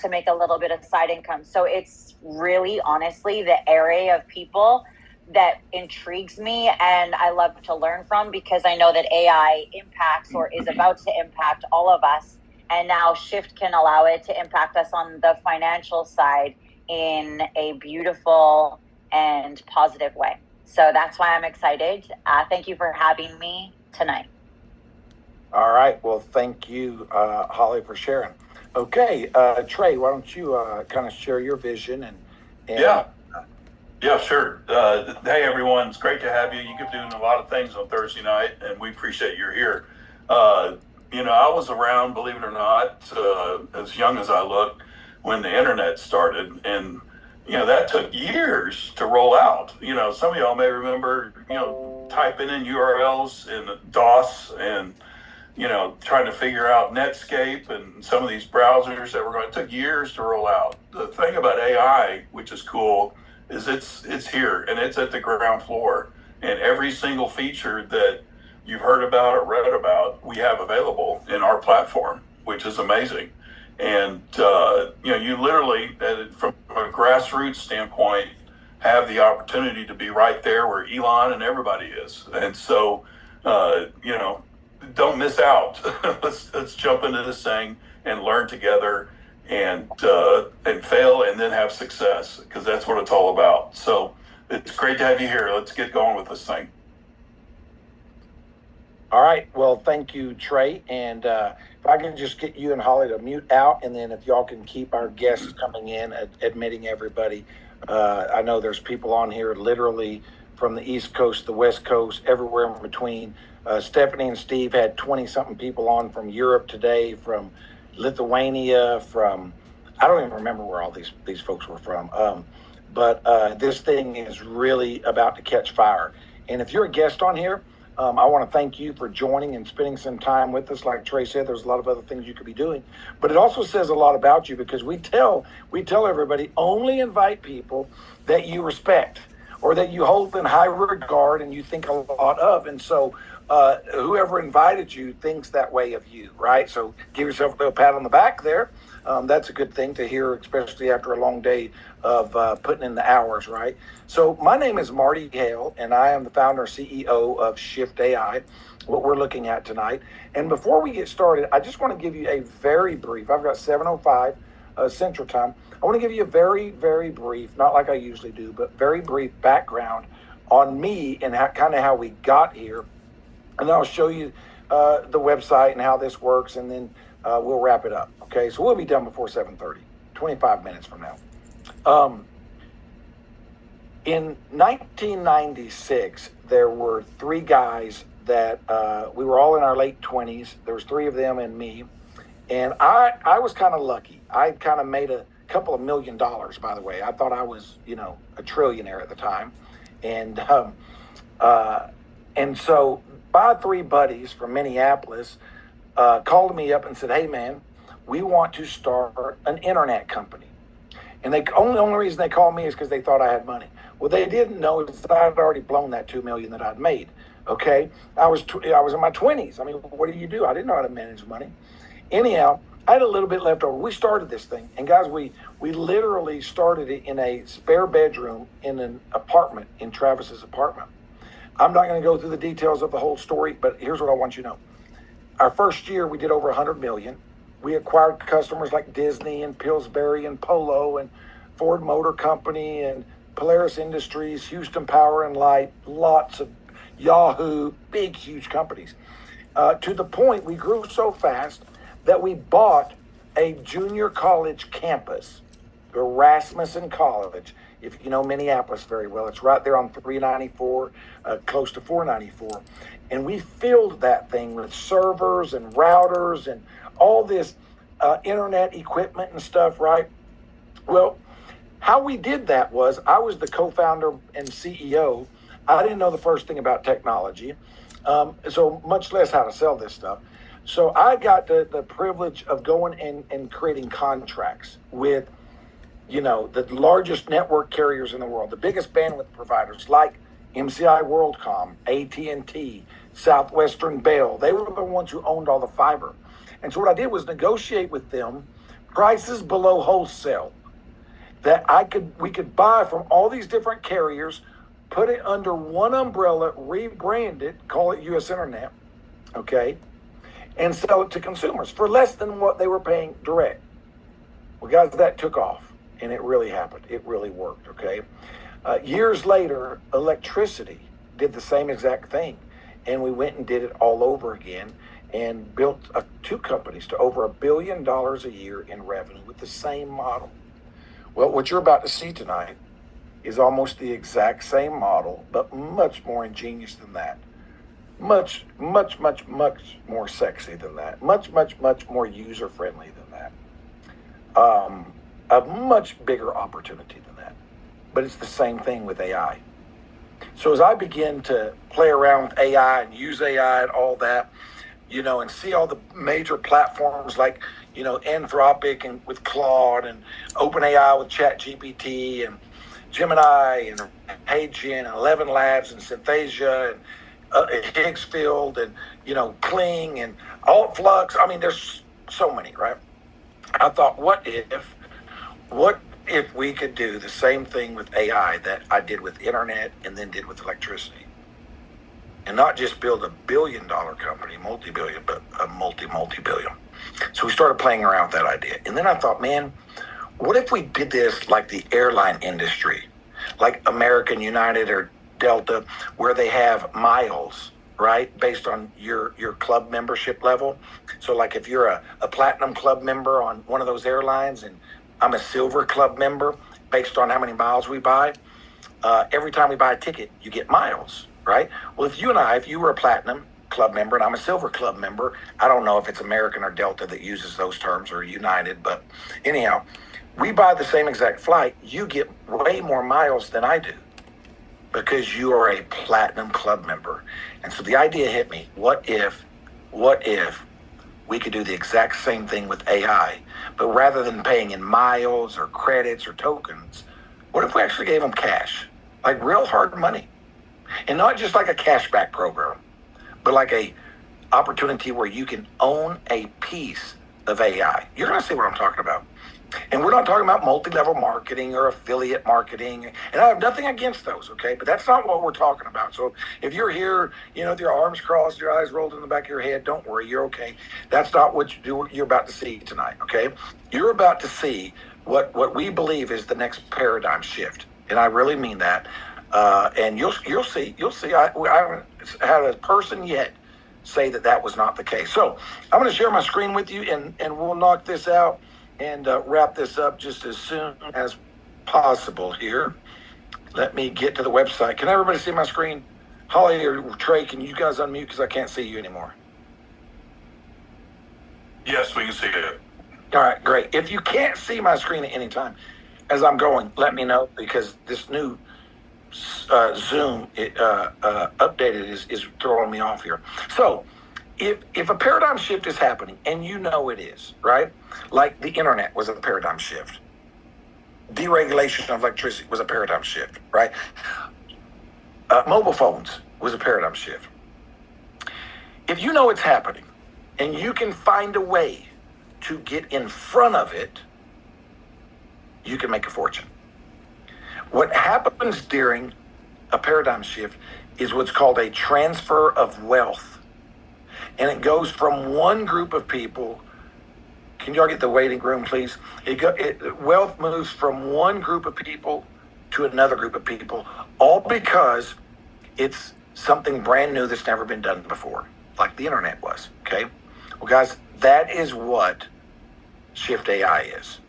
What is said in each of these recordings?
to make a little bit of side income. So it's really, honestly, the area of people that intrigues me and I love to learn from, because I know that AI impacts or is about to impact all of us. And now Shift can allow it to impact us on the financial side in a beautiful and positive way. So that's why I'm excited. Thank you for having me tonight. All right. Well, thank you, Holly, for sharing. Okay, Trey, why don't you kind of share your vision and Yeah, sure. Hey, everyone. It's great to have you. You keep doing a lot of things on Thursday night, and we appreciate you're here. I was around, believe it or not, as young as I look, when the internet started. And, that took years to roll out. Some of y'all may remember, typing in URLs in DOS and, trying to figure out Netscape and some of these browsers that it took years to roll out. The thing about AI, which is cool, is it's here and it's at the ground floor, and every single feature that you've heard about or read about, we have available in our platform, which is amazing. And you literally, from a grassroots standpoint, have the opportunity to be right there where Elon and everybody is. And so don't miss out. let's jump into this thing and learn together, and fail and then have success, because that's what it's all about. So it's great to have you here. Let's get going with this thing. All right. Well, thank you, Trey. And if I can just get you and Holly to mute out, and then if y'all can keep our guests coming in, admitting everybody. I know there's people on here literally from the East Coast, the West Coast, everywhere in between. Stephanie and Steve had 20-something people on from Europe today, from Lithuania, from, I don't even remember where all these folks were from. But this thing is really about to catch fire. And if you're a guest on here, I want to thank you for joining and spending some time with us. Like Trey said, there's a lot of other things you could be doing, but it also says a lot about you, because we tell everybody, only invite people that you respect or that you hold in high regard and you think a lot of. And so whoever invited you thinks that way of you, right? So give yourself a little pat on the back there. That's a good thing to hear, especially after a long day of putting in the hours, right? So my name is Marty Hale, and I am the founder and CEO of SHIFTai, what we're looking at tonight. And before we get started, I just want to give you a very brief, I've got 7:05 Central Time. I want to give you a very, very brief, not like I usually do, but very brief background on me and kind of how we got here. And then I'll show you the website and how this works, and then we'll wrap it up. Okay, so we'll be done before 7:30, 25 minutes from now. In 1996, there were three guys that we were all in our late 20s. There was three of them and me. And I was kind of lucky. I kind of made a couple of $1 million, by the way. I thought I was, a trillionaire at the time. And so my three buddies from Minneapolis called me up and said, hey, man, we want to start an internet company. And the only reason they called me is because they thought I had money. Well, they didn't know that I had already blown that $2 million that I'd made. Okay, I was in my 20s. I mean, what do? I didn't know how to manage money. Anyhow, I had a little bit left over. We started this thing, and guys, we literally started it in a spare bedroom in an apartment, in Travis's apartment. I'm not going to go through the details of the whole story, but here's what I want you to know. Our first year, we did over 100 million. We acquired customers like Disney and Pillsbury and Polo and Ford Motor Company and Polaris Industries, Houston Power and Light, lots of Yahoo, big, huge companies. To the point we grew so fast that we bought a junior college campus, the Rasmussen College. If you know Minneapolis very well, it's right there on 394, close to 494. And we filled that thing with servers and routers and all this internet equipment and stuff, right? Well, how we did that was, I was the co-founder and CEO. I didn't know the first thing about technology, so much less how to sell this stuff. So I got the privilege of going and creating contracts with, the largest network carriers in the world, the biggest bandwidth providers like MCI WorldCom, AT&T, Southwestern Bell. They were the ones who owned all the fiber. And so what I did was negotiate with them prices below wholesale that we could buy from all these different carriers, put it under one umbrella, rebrand it, call it U.S. Internet, okay, and sell it to consumers for less than what they were paying direct. Well, guys, that took off, and it really happened. It really worked, okay? Years later, electricity did the same exact thing, and we went and did it all over again and built two companies to over $1 billion a year in revenue with the same model. Well, what you're about to see tonight is almost the exact same model, but much more ingenious than that. Much, much, much, much more sexy than that. Much, much, much more user-friendly than that. A much bigger opportunity than that. But it's the same thing with AI. So as I begin to play around with AI and use AI and all that, and see all the major platforms like, Anthropic and with Claude and OpenAI with ChatGPT and Gemini and Agent and 11 Labs and Synthesia and Higgsfield and, Kling and Altflux. I mean, there's so many, right? I thought, what if we could do the same thing with AI that I did with internet and then did with electricity? And not just build $1 billion company, multi-billion, but a multi-billion. So we started playing around with that idea. And then I thought, man, what if we did this like the airline industry, like American, United, or Delta, where they have miles, right, based on your club membership level? So like if you're a platinum club member on one of those airlines and I'm a silver club member, based on how many miles we buy, every time we buy a ticket, you get miles, right? Well, if you were a platinum club member and I'm a silver club member, I don't know if it's American or Delta that uses those terms or United, but anyhow, we buy the same exact flight, you get way more miles than I do because you are a platinum club member. And so the idea hit me, what if we could do the exact same thing with AI, but rather than paying in miles or credits or tokens, what if we actually gave them cash, like real hard money? And not just like a cashback program, but like a opportunity where you can own a piece of AI. You're going to see what I'm talking about. And we're not talking about multi-level marketing or affiliate marketing. And I have nothing against those, okay? But that's not what we're talking about. So if you're here, with your arms crossed, your eyes rolled in the back of your head, don't worry, you're okay. That's not what you're about to see tonight, okay? You're about to see what we believe is the next paradigm shift. And I really mean that. And you'll see. I haven't had a person yet say that was not the case. So I'm going to share my screen with you, and we'll knock this out and wrap this up just as soon as possible here. Let me get to the website. Can everybody see my screen? Holly or Trey, can you guys unmute because I can't see you anymore? Yes, we can see it. All right, great. If you can't see my screen at any time as I'm going, let me know because this new Zoom updated is throwing me off here. So if a paradigm shift is happening, and it is, right? Like the internet was a paradigm shift. Deregulation of electricity was a paradigm shift, right? Mobile phones was a paradigm shift. If you know it's happening, and you can find a way to get in front of it, you can make a fortune. What happens during a paradigm shift is what's called a transfer of wealth. And it goes from one group of people. Can y'all get the waiting room, please? Wealth moves from one group of people to another group of people, all because it's something brand new that's never been done before, like the internet was, okay? Well, guys, that is what SHIFTai is.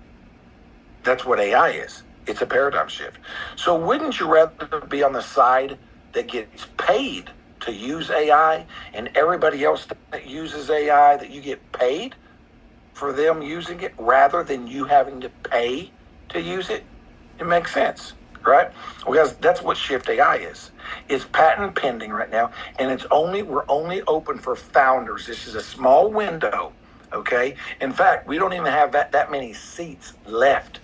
That's what AI is. It's a paradigm shift. So wouldn't you rather be on the side that gets paid to use AI and everybody else that uses AI, that you get paid for them using it rather than you having to pay to use it? It makes sense, right? Well, guys, that's what SHIFTai is. It's patent pending right now, and we're only open for founders. This is a small window, okay? In fact, we don't even have that many seats left.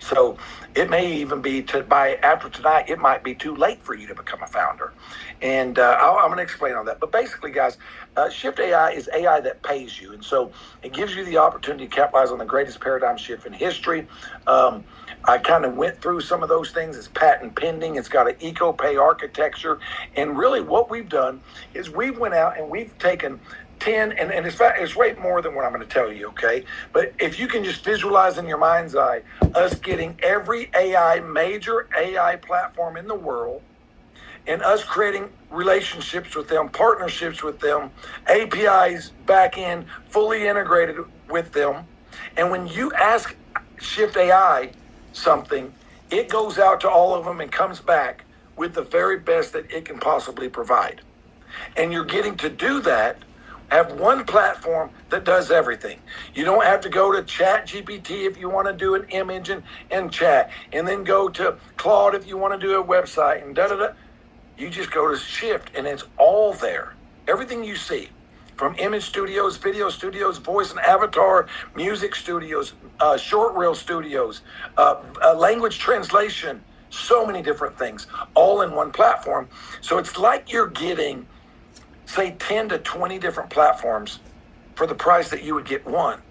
So it may even be after tonight, it might be too late for you to become a founder. And I'm going to explain all that. But basically, guys, SHIFTai is AI that pays you. And so it gives you the opportunity to capitalize on the greatest paradigm shift in history. I kind of went through some of those things. It's patent pending. It's got an eco-pay architecture. And really what we've done is we went out and we've taken 10, and it's way more than what I'm going to tell you, okay? But if you can just visualize in your mind's eye us getting every major AI platform in the world, and us creating relationships with them, partnerships with them, APIs back in, fully integrated with them. And when you ask SHIFTai something, it goes out to all of them and comes back with the very best that it can possibly provide. And you're getting to do that, have one platform that does everything. You don't have to go to Chat GPT if you want to do an image and chat, and then go to Claude if you want to do a website and da-da-da. You just go to Shift and it's all there. Everything you see, from image studios, video studios, voice and avatar, music studios, short reel studios, language translation, so many different things, all in one platform. So it's like you're getting, say, 10 to 20 different platforms for the price that you would get one.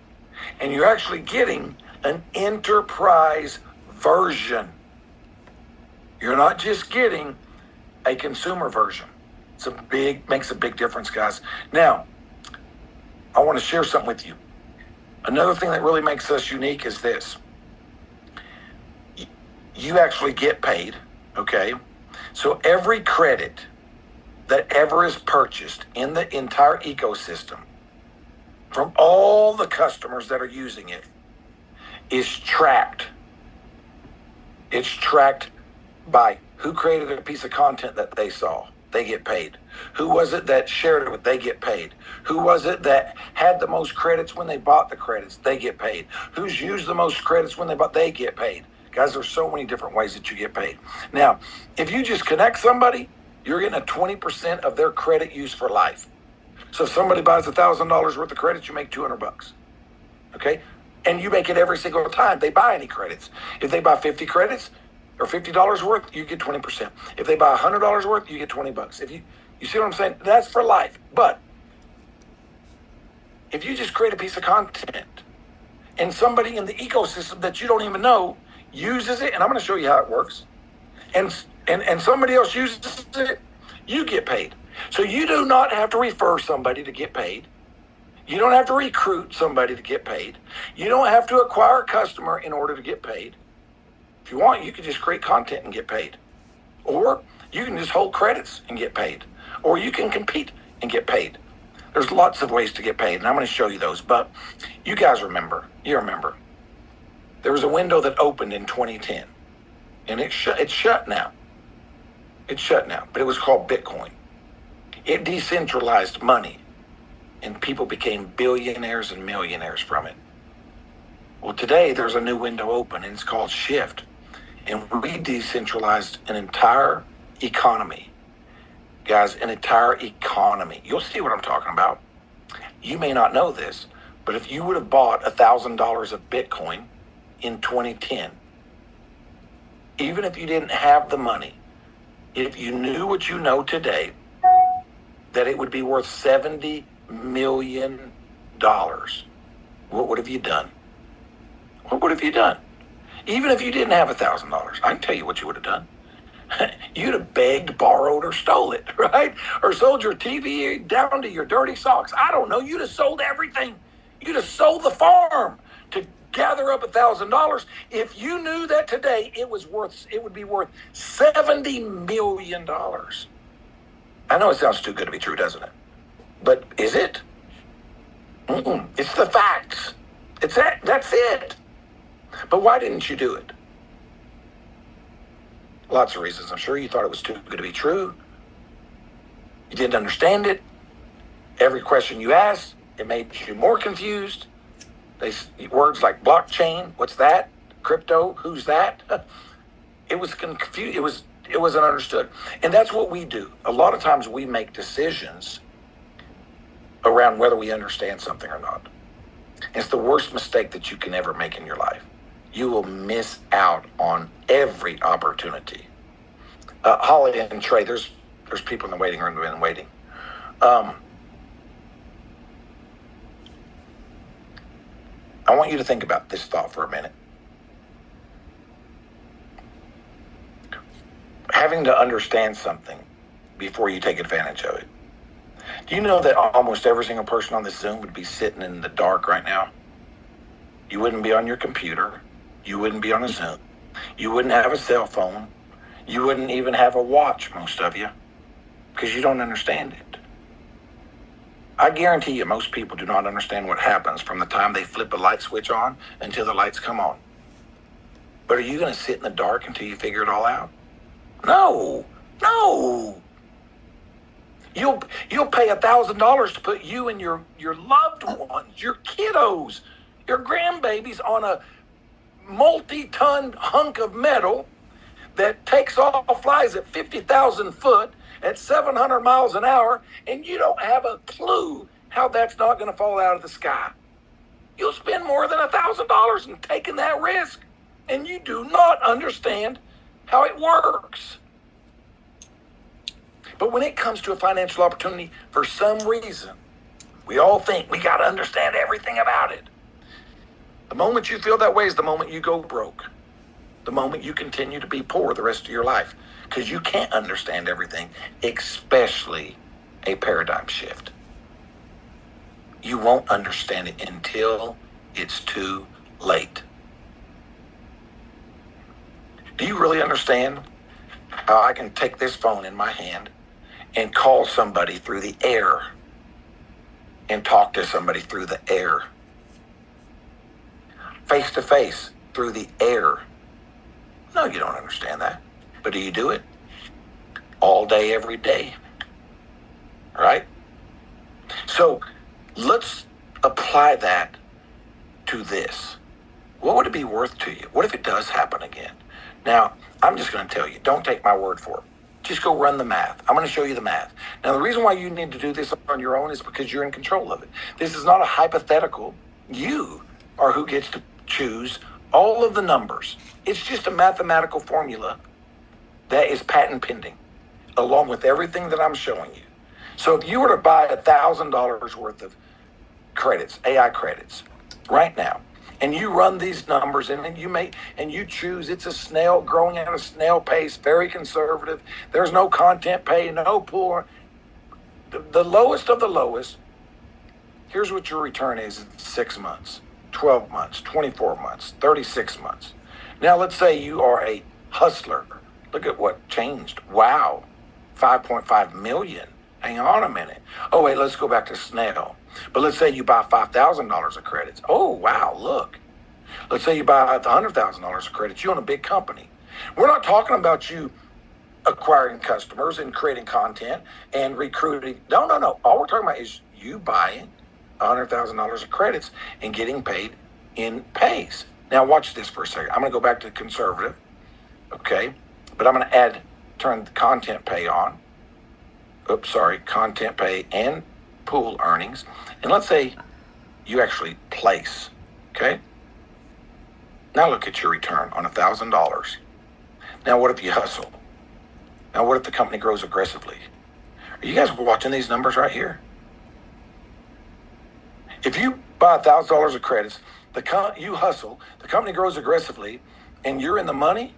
And you're actually getting an enterprise version. You're not just getting a consumer version. Makes a big difference, guys. Now, I want to share something with you. Another thing that really makes us unique is this. You actually get paid, okay? So every credit that ever is purchased in the entire ecosystem from all the customers that are using it is tracked. It's tracked by who created a piece of content that they saw. They get paid. Who was it that shared it? They get paid. Who was it that had the most credits when they bought the credits? They get paid. Who's used the most credits when they get paid. Guys, there's so many different ways that you get paid. Now, if you just connect somebody, you're getting a 20% of their credit use for life. So if somebody buys $1,000 worth of credits, you make $200. Okay? And you make it every single time they buy any credits. If they buy 50 credits or $50 worth, you get 20%. If they buy $100 worth, you get $20. If you see what I'm saying? That's for life. But if you just create a piece of content and somebody in the ecosystem that you don't even know uses it, and I'm going to show you how it works, and somebody else uses it, you get paid. So you do not have to refer somebody to get paid. You don't have to recruit somebody to get paid. You don't have to acquire a customer in order to get paid. If you want, you can just create content and get paid. Or you can just hold credits and get paid. Or you can compete and get paid. There's lots of ways to get paid, and I'm going to show you those. But you guys remember, there was a window that opened in 2010, and it's shut now. It's shut now, but it was called Bitcoin. It decentralized money, and people became billionaires and millionaires from it. Well, today there's a new window open, and it's called Shift. And we decentralized an entire economy. Guys, an entire economy. You'll see what I'm talking about. You may not know this, but if you would have bought $1,000 of Bitcoin in 2010, even if you didn't have the money, if you knew what you know today, that it would be worth $70 million, what would have you done? What would have you done? Even if you didn't have $1,000, I can tell you what you would have done. You'd have begged, borrowed, or stole it, right? Or sold your TV down to your dirty socks. I don't know. You'd have sold everything. You'd have sold the farm to gather up $1,000. If you knew that today it would be worth $70 million. I know it sounds too good to be true, doesn't it? But is it? It's the facts. That's it. But why didn't you do it? Lots of reasons. I'm sure you thought it was too good to be true. You didn't understand it. Every question you asked, it made you more confused. Words like blockchain, what's that? Crypto, who's that? It was confused. It wasn't understood. And that's what we do. A lot of times we make decisions around whether we understand something or not. It's the worst mistake that you can ever make in your life. you will miss out on every opportunity. Holly and Trey, there's people in the waiting room who've been waiting. I want you to think about this thought for a minute. Having to understand something before you take advantage of it. Do you know that almost every single person on this Zoom would be sitting in the dark right now? You wouldn't be on your computer. You wouldn't be on a Zoom. You wouldn't have a cell phone. You wouldn't even have a watch, most of you, because you don't understand it. I guarantee you most people do not understand what happens from the time they flip a light switch on until the lights come on. But are you going to sit in the dark until you figure it all out? No. You'll pay $1,000 to put you and your loved ones, your kiddos, your grandbabies on a multi-ton hunk of metal that takes off, flies at 50,000 foot at 700 miles an hour, and you don't have a clue how that's not going to fall out of the sky. You'll spend more than $1,000 in taking that risk, and you do not understand how it works. But when it comes to a financial opportunity, for some reason, we all think we got to understand everything about it. The moment you feel that way is the moment you go broke. The moment you continue to be poor the rest of your life, because you can't understand everything, especially a paradigm shift. You won't understand it until it's too late. Do you really understand how I can take this phone in my hand and call somebody through the air and talk to somebody through the air? Face to face through the air. No, you don't understand that. But do you do it? All day, every day. Right? So let's apply that to this. What would it be worth to you? What if it does happen again? Now, I'm just going to tell you, don't take my word for it. Just go run the math. I'm going to show you the math. Now, the reason why you need to do this on your own is because you're in control of it. This is not a hypothetical. You are who gets to choose all of the numbers. It's just a mathematical formula that is patent pending, along with everything that I'm showing you. So if you were to buy $1,000 worth of credits, AI credits, right now, and you run these numbers and you choose, it's a snail growing at a snail pace, very conservative. There's no content pay, no pool. The lowest of the lowest, here's what your return is in 6 months, 12 months, 24 months, 36 months. Now, let's say you are a hustler. Look at what changed. Wow, 5.5 million. Hang on a minute. Oh, wait, let's go back to snail. But let's say you buy $5,000 of credits. Oh, wow, look. Let's say you buy $100,000 of credits. You own a big company. We're not talking about you acquiring customers and creating content and recruiting. No. All we're talking about is you buying $100,000 of credits and getting paid in pays. Now, watch this for a second. I'm going to go back to conservative, okay? But I'm going to turn the content pay on. Content pay and pool earnings. And let's say you actually place, okay? Now look at your return on $1,000. Now what if you hustle? Now what if the company grows aggressively? Are you guys watching these numbers right here? If you buy $1,000 of credits, you hustle, the company grows aggressively, and you're in the money,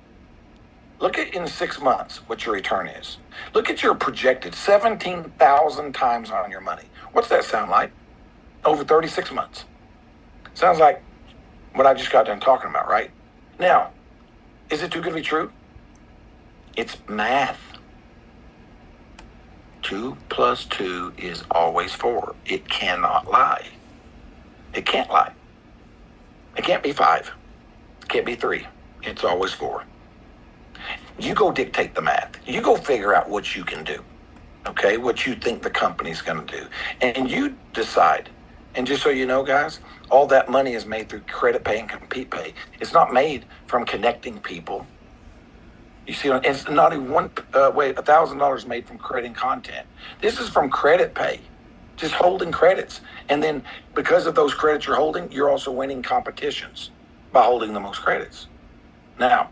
look at in 6 months what your return is. Look at your projected 17,000 times on your money. What's that sound like? Over 36 months. Sounds like what I just got done talking about, right? Now, is it too good to be true? It's math. 2 plus 2 is always 4. It cannot lie. It can't lie. It can't be 5. It can't be 3. It's always 4. You go dictate the math. You go figure out what you can do, okay? What you think the company's going to do. And you decide. And just so you know, guys, all that money is made through credit pay and compete pay. It's not made from connecting people. You see, it's not even $1,000 made from creating content. This is from credit pay, just holding credits. And then because of those credits you're holding, you're also winning competitions. by holding the most credits. Now,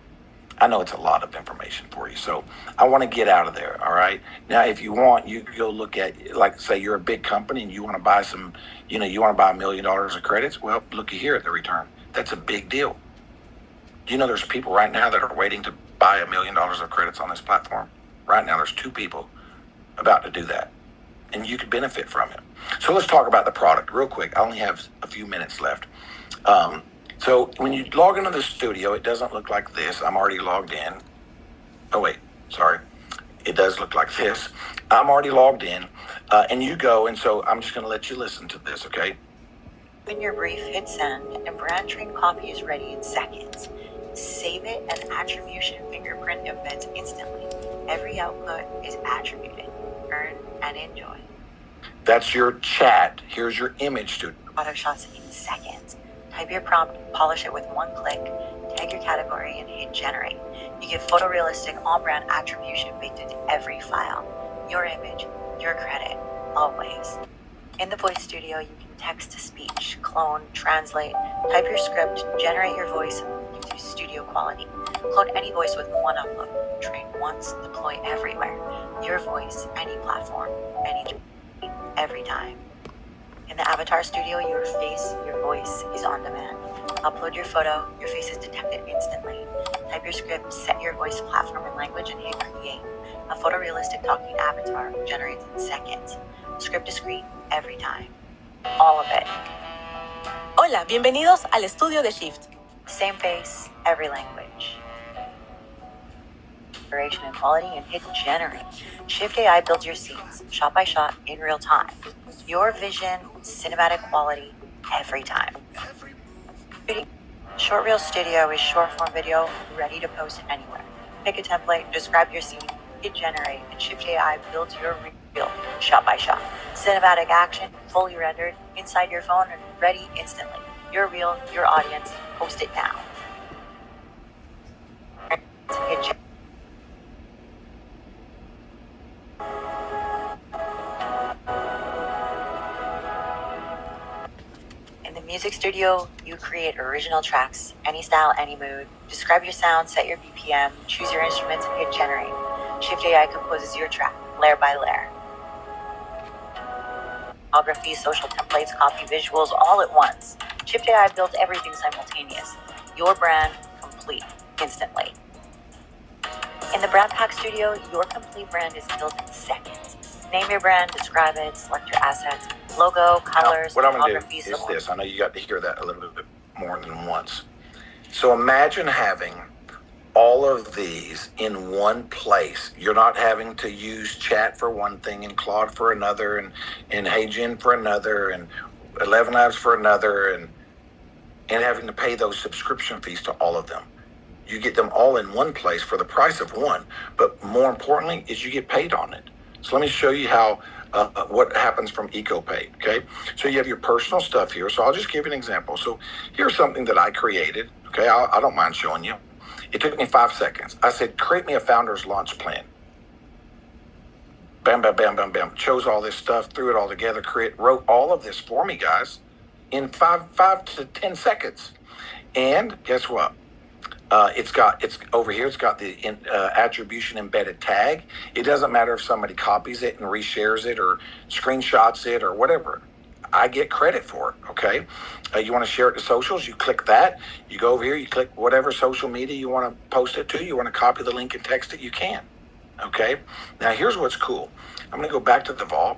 I know it's a lot of information for you, so I want to get out of there, all right? Now, if you want, you could go look at, like, say you're a big company and you want to buy some, you want to buy $1 million of credits. Well, looky here at the return. That's a big deal. Do you know there's people right now that are waiting to buy $1 million of credits on this platform? Right now, there's 2 people about to do that, and you could benefit from it. So let's talk about the product real quick. I only have a few minutes left. So when you log into the studio, it doesn't look like this. I'm already logged in. Oh, wait, sorry. It does look like this. I'm already logged in, and you go, and so I'm just going to let you listen to this, okay? Open your brief, hit send, and brand train copy is ready in seconds. Save it, and attribution fingerprint embeds instantly. Every output is attributed. Earn and enjoy. That's your chat. Here's your image student. Auto shots in seconds. Type your prompt, polish it with one click, tag your category, and hit generate. You get photorealistic on-brand attribution baked into every file. Your image, your credit, always. In the voice studio, you can text to speech, clone, translate, type your script, generate your voice, and gives you studio quality. Clone any voice with one upload. Train once, deploy everywhere. Your voice, any platform, every time. In the Avatar Studio, your face, your voice is on demand. Upload your photo, your face is detected instantly. Type your script, set your voice platform and language, and hit create. A photorealistic talking avatar generates in seconds. Script to screen every time. All of it. Hola, bienvenidos al estudio de Shift. Same face, every language. Duration and quality, and hit generate. SHIFTai builds your scenes, shot by shot, in real time. Your vision, cinematic quality, every time. Short Reel Studio is short form video ready to post anywhere. Pick a template, describe your scene, hit generate, and SHIFTai builds your reel shot by shot. Cinematic action, fully rendered, inside your phone, and ready instantly. Your reel, your audience, post it now. Hit In the music studio, you create original tracks, any style, any mood. Describe your sound, set your BPM, choose your instruments, and hit generate. SHIFTai composes your track, layer by layer. Photography, social templates, copy, visuals, all at once. SHIFTai builds everything simultaneously. Your brand, complete, instantly. In the Brand Pack Studio, your complete brand is built in seconds. Name your brand, describe it, select your assets, logo, colors, Now, what I'm going to photography, do is this. I know you got to hear that a little bit more than once. So imagine having all of these in one place. You're not having to use chat for one thing and Claude for another and HeyGen for another and 11 Labs for another and having to pay those subscription fees to all of them. You get them all in one place for the price of one, but more importantly is you get paid on it. So let me show you how what happens from EcoPay, okay? So you have your personal stuff here. So I'll just give you an example. So here's something that I created, okay? I don't mind showing you. It took me 5 seconds. I said, create me a founder's launch plan. Bam, bam, bam, bam, bam. Chose all this stuff, threw it all together, wrote all of this for me, guys, in 5 to 10 seconds. And guess what? It's over here. It's got the attribution embedded tag. It doesn't matter if somebody copies it and reshares it or screenshots it or whatever. I get credit for it, okay? You want to share it to socials, you click that. You go over here, you click whatever social media you want to post it to. You want to copy the link and text it, you can, okay? Now, here's what's cool. I'm going to go back to the vault,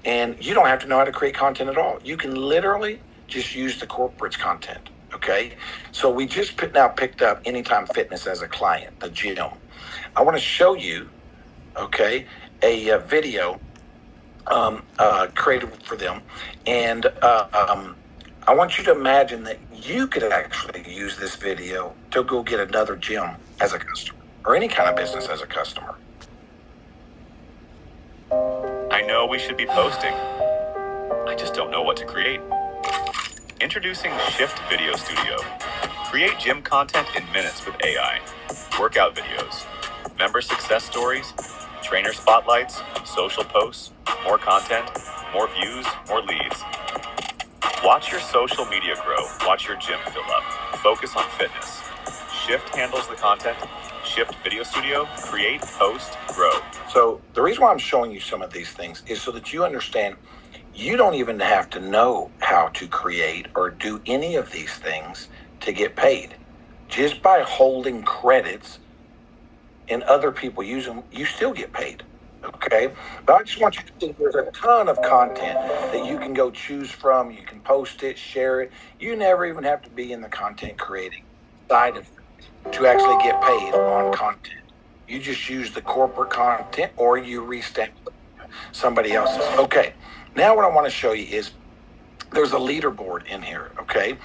and you don't have to know how to create content at all. You can literally just use the corporate's content, okay? So we just picked up Anytime Fitness as a client, the gym. I want to show you, okay, a video created for them. And I want you to imagine that you could actually use this video to go get another gym as a customer or any kind of business as a customer. I know we should be posting. I just don't know what to create. Introducing Shift Video Studio. Create gym content in minutes with AI. Workout videos, member success stories, trainer spotlights, social posts, more content, more views, more leads. Watch your social media grow. Watch your gym fill up. Focus on fitness. Shift handles the content. Shift Video Studio. Create, post, grow. So the reason why I'm showing you some of these things is so that you understand you don't even have to know how to create or do any of these things to get paid. Just by holding credits and other people use them, you still get paid. Okay? But I just want you to think there's a ton of content that you can go choose from. You can post it, share it. You never even have to be in the content creating side of it to actually get paid on content. You just use the corporate content or you restamp somebody else's. Okay. Now what I want to show you is there's a leaderboard in here. Okay.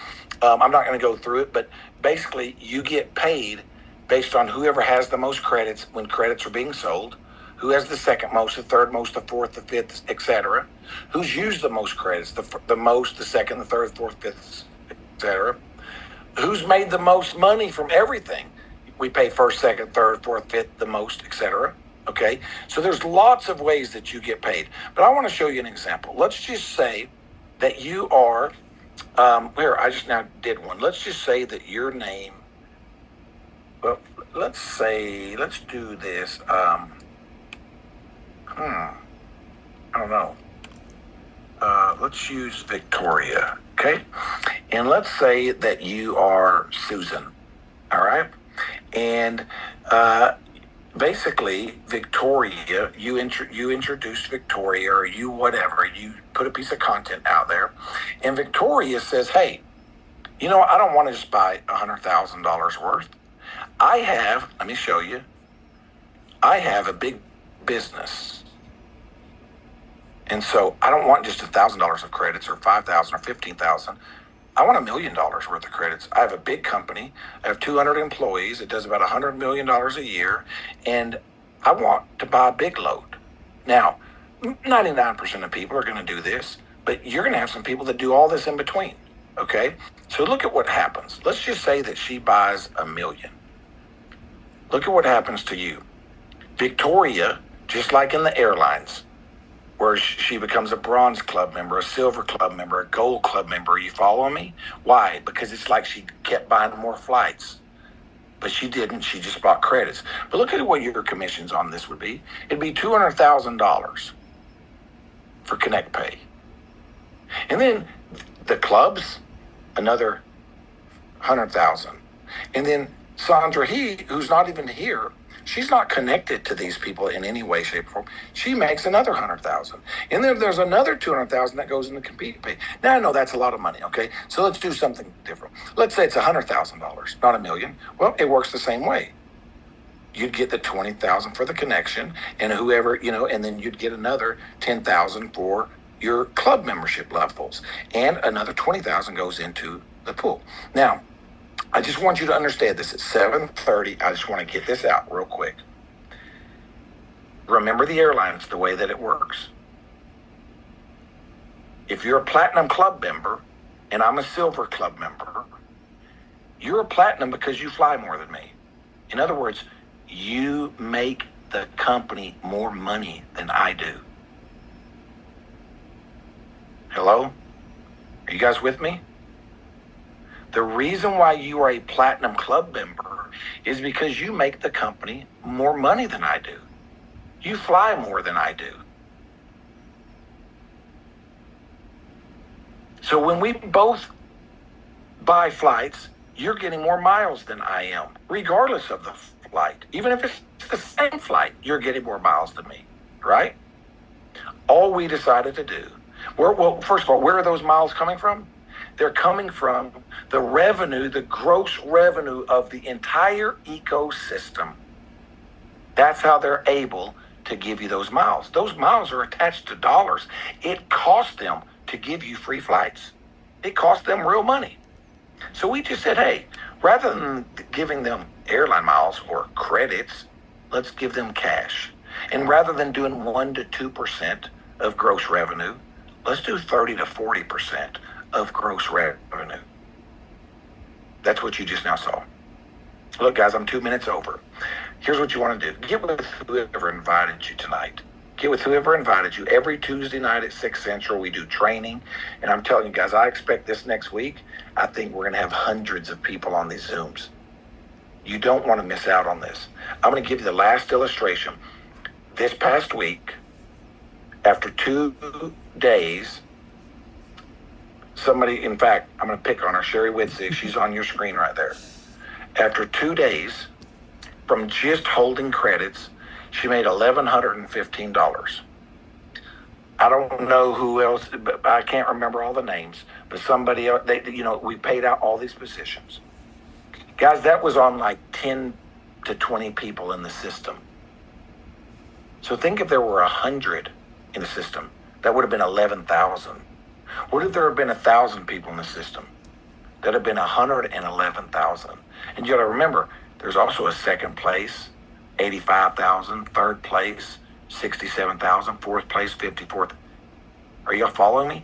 I'm not going to go through it, but basically you get paid based on whoever has the most credits when credits are being sold, who has the second most, the third most, the fourth, the fifth, etc. Who's used the most credits, the most, the second, the third, fourth, fifth, etc. Who's made the most money from everything. We pay first, second, third, fourth, fifth, the most, etc. Okay, so there's lots of ways that you get paid. But I want to show you an example. Let's just say that you are, I just now did one. Let's just say that your name, well, let's do this. I don't know. Let's use Victoria, okay? And let's say that you are Susan, all right? And basically, Victoria, you introduced Victoria or you whatever, you put a piece of content out there, and Victoria says, hey, you know, I don't want to just buy $100,000 worth. Let me show you, I have a big business. And so I don't want just $1,000 of credits or 5,000 or 15,000. I want $1 million worth of credits. I have a big company. I have 200 employees. It does about $100 million a year. And I want to buy a big load. Now, 99% of people are going to do this, but you're going to have some people that do all this in between. Okay? So look at what happens. Let's just say that she buys $1 million. Look at what happens to you. Victoria, just like in the airlines, where she becomes a bronze club member, a silver club member, a gold club member. You follow me? Why? Because it's like she kept buying more flights. But she didn't. She just bought credits. But look at what your commissions on this would be. It'd be $200,000 for Connect Pay. And then the clubs, another $100,000. And then Sandra who's not even here, she's not connected to these people in any way, shape, or form. She makes another $100,000. And then there's another $200,000 that goes into compete pay. Now I know that's a lot of money, okay? So let's do something different. Let's say it's $100,000, not $1 million. Well, it works the same way. You'd get the $20,000 for the connection and whoever, and then you'd get another $10,000 for your club membership levels. And another $20,000 goes into the pool. Now, I just want you to understand this. At 7:30, I just want to get this out real quick. Remember the airlines, the way that it works. If you're a platinum club member and I'm a silver club member, you're a platinum because you fly more than me. In other words, you make the company more money than I do. Hello? Are you guys with me? The reason why you are a platinum club member is because you make the company more money than I do. You fly more than I do. So when we both buy flights, you're getting more miles than I am, regardless of the flight. Even if it's the same flight, you're getting more miles than me, right? All we decided to do, first of all, where are those miles coming from? They're coming from the revenue, the gross revenue of the entire ecosystem. That's how they're able to give you those miles. Those miles are attached to dollars. It costs them to give you free flights. It costs them real money. So we just said, hey, rather than giving them airline miles or credits, let's give them cash. And rather than doing 1 to 2% of gross revenue, let's do 30 to 40% of gross revenue. That's what you just now saw. Look, guys, I'm 2 minutes over. Here's what you want to do. Get with whoever invited you tonight. Get with whoever invited you. Every Tuesday night at 6 Central, we do training. And I'm telling you guys, I expect this next week, I think we're going to have hundreds of people on these Zooms. You don't want to miss out on this. I'm going to give you the last illustration. This past week, after 2 days, somebody, in fact, I'm going to pick on her, Sherry Witzig. She's on your screen right there. After 2 days, from just holding credits, she made $1,115. I don't know who else, but I can't remember all the names. But somebody else, we paid out all these positions. Guys, that was on like 10 to 20 people in the system. So think if there were 100 in the system, that would have been 11,000. What if there had been 1,000 people in the system? That'd have been 111,000. And you got to remember, there's also a second place, 85,000, third place, 67,000, fourth place, 54th. Are y'all following me?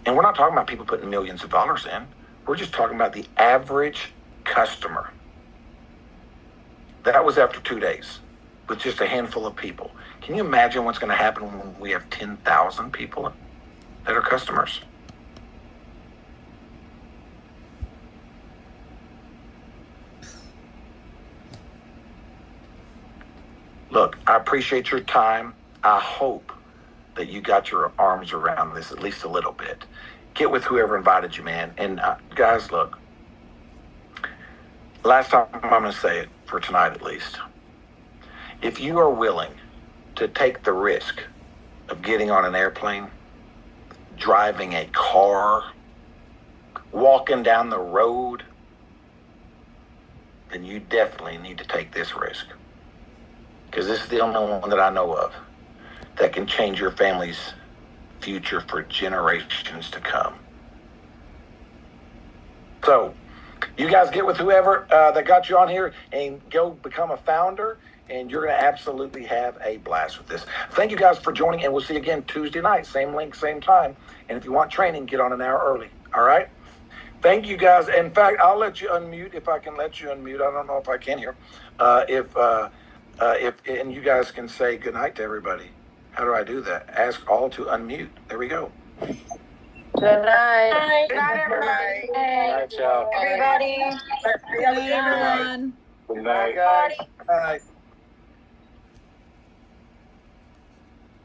And we're not talking about people putting millions of dollars in. We're just talking about the average customer. That was after 2 days with just a handful of people. Can you imagine what's going to happen when we have 10,000 people that are customers? Look, I appreciate your time. I hope that you got your arms around this at least a little bit. Get with whoever invited you, man. And guys, look, last time I'm going to say it for tonight at least. If you are willing to take the risk of getting on an airplane, driving a car, walking down the road, then you definitely need to take this risk. Because this is the only one that I know of that can change your family's future for generations to come. So, you guys get with whoever that got you on here and go become a founder, and you're going to absolutely have a blast with this. Thank you guys for joining, and we'll see you again Tuesday night, same link, same time. And if you want training, get on an hour early. All right? Thank you guys. In fact, I'll let you unmute if I can let you unmute. I don't know if I can here. And you guys can say goodnight to everybody. How do I do that? Ask all to unmute. There we go. Good night. Good night, everybody. Good night, y'all. Everybody. Good night, everyone. Good night. Everybody. Good night.